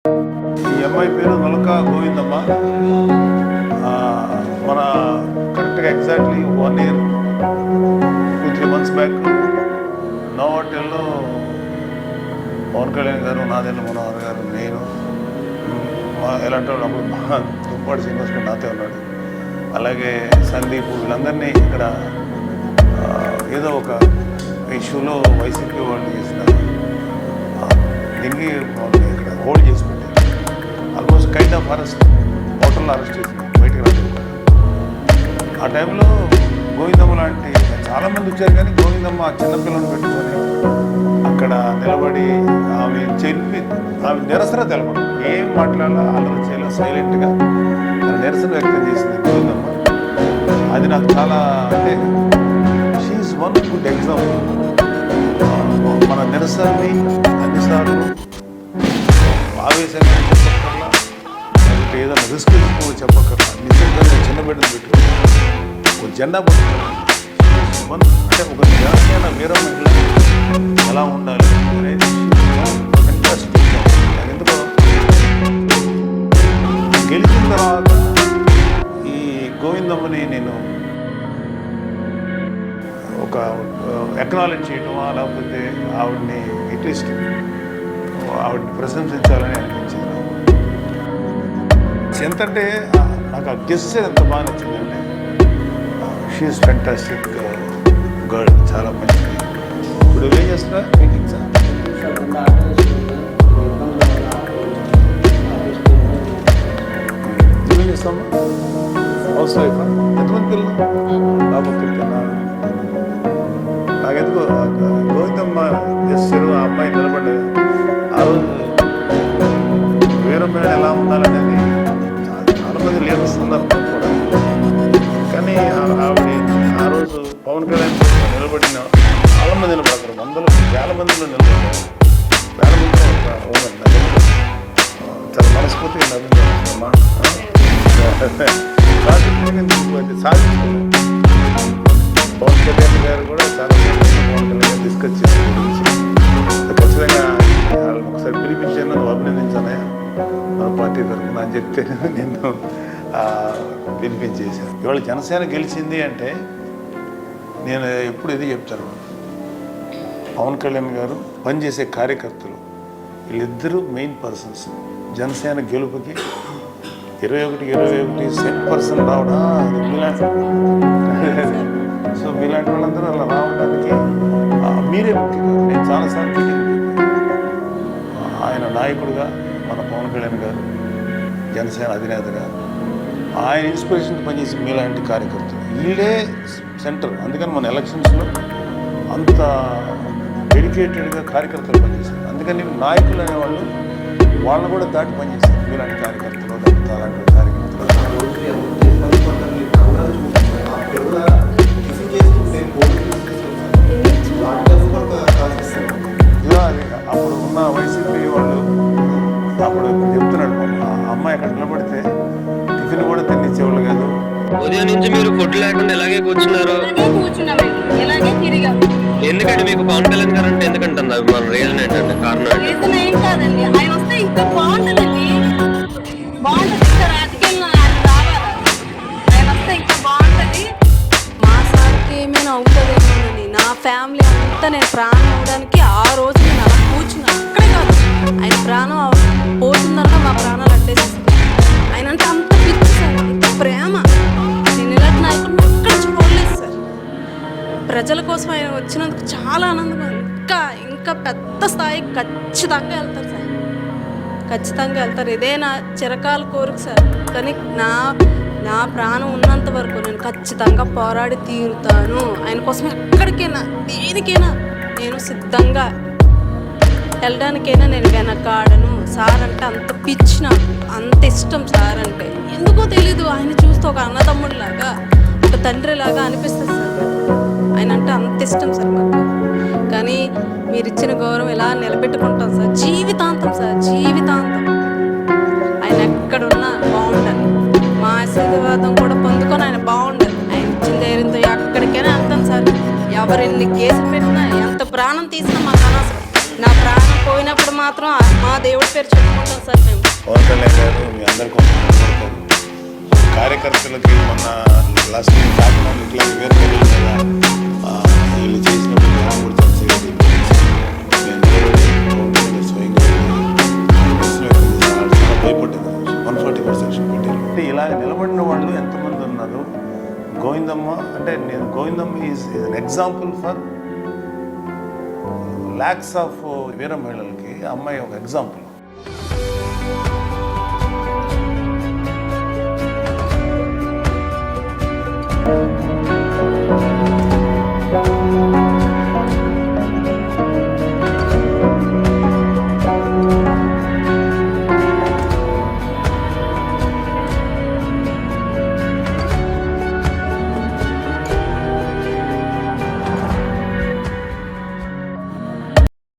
ఈ అమ్మాయి పేరు నలక గోవిందమ్మ. మన కరెక్ట్గా ఎగ్జాక్ట్లీ 1 year 2-3 months బ్యాక్ నోవాటెల్లో పవన్ కళ్యాణ్ గారు, నాదెండ్ల మనోహర్ గారు, నేను ఎలాంటి వాళ్ళు అప్పుడు దుప్పాడు శ్రీనివాస్ కూడా నాతో ఉన్నాడు, అలాగే సందీప్, వీళ్ళందరినీ ఇక్కడ ఏదో ఒక ఇష్యూలో వైసీపీ వాళ్ళు చేసిన దింగి ఇక్కడ హోల్డ్ చేసి పెట్టారు. ఆల్మోస్ట్ కైండ్ ఆఫ్ అరెస్ట్, హోటల్లో అరెస్ట్ చేసింది, బయటకు రాలేదు. ఆ టైంలో గోవిందమ్మ లాంటి చాలామంది వచ్చారు, కానీ గోవిందమ్మ చిన్నపిల్లలను పెట్టుకొని అక్కడ నిలబడి ఆమె నిరసన తెలపడం, ఏం మాట్లాడాలో అల్లరి చేయాలో సైలెంట్గా నిరసన వ్యక్తం చేసింది గోవిందమ్మ. అది నాకు చాలా, అంటే షీఈస్ వన్ గుడ్ ఎగ్జాంపుల్. మన నిరసనని అన్నిసార్లు ఆవేశంగా చెప్పక్కర్లా, లేకపోతే ఏదైనా రిస్క్ తీసుకో చెప్పక్కర్లా, నిజంగా చిన్న బిడ్డను పెట్టుకుని ఒక జెండా పట్టుకున్నాను. అంటే ఒక జనసేన వీర మహిళ ఎలా ఉండాలి అనేది ఫెంటాస్టిక్. ఎందుకో గెలిచిన తర్వాత ఈ గోవిందమ్మని నేను ఒక ఎక్నాలెడ్జ్ చేయటమా, లేకపోతే ఆవిడ్ని అట్లీస్ట్ ఆవిడ్ని ప్రశంసించాలని అనిపించింది. ఎంతంటే నాకు ఆ గెస్చర్ ఎంత బాగా నచ్చిందంటే, షీఈస్ ఫెంటాస్టిక్ గర్ల్, చాలా మంచిది. ఇప్పుడు ఏం చేస్తున్నా మీటింగ్ సార్? ఏం చేస్తాము? House wife. ఎంతమంది పిల్లలు? బాబు పిల్లలు. నాకెందుకు గోవిందమ్మ చేస్తారు, ఆ అమ్మాయి నిలబడి ఆ రోజు వీరమ్మ ఎలా ఉండాలనేది చాలామంది లీడర్స్ ఉన్నారు కూడా, కానీ ఆవిడ ఆ రోజు పవన్ కళ్యాణ్ నిలబడిన చాలా మంది నిలబడతారు, వేల మందిలో నిలబడతారు, వేల మందిలో చాలా మనస్ఫూర్తిగా నవ్విందమ్మా. సాధించుకున్నాను. పవన్ కళ్యాణ్ గారు కూడా చాలా పవన్ కళ్యాణ్ డిస్కస్ చేసిన గురించి ఖచ్చితంగా ఒకసారి పిలిపించాను, నువ్వు అభినందించానయా మన పార్టీ తరఫున అని చెప్తే నిన్ను పిలిపించేశాను. ఇవాళ జనసేన గెలిచింది అంటే నేను ఎప్పుడు ఇది చెప్తాను, పవన్ కళ్యాణ్ గారు పనిచేసే కార్యకర్తలు వీళ్ళిద్దరూ మెయిన్ పర్సన్స్. జనసేన గెలుపుకి 21 100% రావడం మీలాంటి, సో మీలాంటి వాళ్ళందరూ అలా రావడానికి మీరే ముఖ్యంగా. నేను చాలాసార్లు మీటింగ్, ఆయన నాయకుడిగా మన పవన్ కళ్యాణ్ గారు జనసేన అధినేతగా ఆయన ఇన్స్పిరేషన్తో పనిచేసి మీలాంటి కార్యకర్తలు వీళ్ళే సెంటర్. అందుకని మన ఎలక్షన్స్లో అంత డెడికేటెడ్గా కార్యకర్తలు పనిచేస్తారు. అందుకని నాయకులు అనేవాళ్ళు వాళ్ళని కూడా దాటి పనిచేస్తారు. మీలాంటి కార్యకర్తలు, అలాంటి కార్యకర్తలు అప్పుడు ఉన్న వైసీపీ వాళ్ళు అప్పుడు చెప్తున్నాడు, అమ్మాయి అక్కడ నిలబడితే టిఫిన్ కూడా తినిచ్చేవాళ్ళు కాదు. ఉదయం నుంచి మీరు ఫుడ్ లేకుండా ఎలాగే కూర్చున్నారు? ఎందుకంటే మీకు పవన్ కళ్యాణ్ గారు అంటే ఎందుకంటే మన రీజన్ ఏంటంటే కారణం ఏం కాదండి, ఆయన వస్తే ఇంకా బాగుంటుందండి. ఆయన వస్తే ఇంకా బాగుంటుంది. మా సార్కి ఏమైనా అవుతుందేమోనండి. నా ఫ్యామిలీ అంతా నేను ప్రాణం అవడానికి ఆ రోజు నేను అలా కూర్చున్నా. అక్కడే కాదు, ఆయన ప్రాణం పోతుందన్న మా ప్రాణాలు అట్టేసేస్తుంది. ఆయన అంటే అంత పిచ్చి సార్, ఇంత ప్రేమ. నేను ఇలాంటి నాయకుడిని ఎక్కడ చూడలేదు సార్. ప్రజల కోసం ఆయన వచ్చినందుకు చాలా ఆనందంగా, ఇంకా పెద్ద స్థాయికి ఖచ్చితంగా వెళ్తారు సార్, ఖచ్చితంగా వెళ్తారు. ఇదే నా చిరకాల కోరిక సార్. కానీ నా ప్రాణం ఉన్నంత వరకు నేను ఖచ్చితంగా పోరాడి తీరుతాను. ఆయన కోసం ఎక్కడికైనా దేనికైనా నేను సిద్ధంగా వెళ్ళడానికైనా నేను వెనకాడను. సార్ అంటే అంత పిచ్చి, నాకు అంత ఇష్టం సార్ అంటే. ఎందుకో తెలీదు, ఆయన చూస్తే ఒక అన్నదమ్ముడిలాగా, ఒక తండ్రిలాగా అనిపిస్తుంది సార్. ఆయన అంటే అంత ఇష్టం సార్ మాకు. కానీ మీరు ఇచ్చిన గౌరవం ఎలా నిలబెట్టుకుంటాం సార్, జీవితాంతం సార్, జీవితాంతం. ఆయన ఎక్కడున్నా బాగుండాలి, మా ఆశీర్వాదం కూడా పొందుకొని ఆయన బాగుండాలి. ఆయన ఇచ్చిన ధైర్యంతో ఎక్కడికైనా వెళ్తాం సార్. ఎవరెన్ని కేసులు పెట్టినా, ఎంత ప్రాణం తీసినా మాకు అనవసరం. నా ప్రాణం పోయినప్పుడు మాత్రం మా దేవుడి పేరు చెప్పుకుంటాం సార్ మేము. పవన్ కళ్యాణ్ గారు మీ అందరి కోసం నిలబడతారు. కార్యకర్తలకి మొన్న లాస్ట్ కాకుండా ఇట్లా వేరే పేర్లు కదా వీళ్ళు చేసినప్పుడు మేము కూడా తెలిసేది. మేము నిలబడి పవన్ కళ్యాణ్ స్వయంగా భయపడ్డారు. 140% సెక్షన్ పెట్టారు. అంటే ఇలా నిలబడిన వాళ్ళు ఎంతమంది ఉన్నారు? గోవిందమ్మ అంటే నేను Govindamma is an example for lakhs of వీర మహిళలకి అమ్మాయి ఒక ఎగ్జాంపుల్.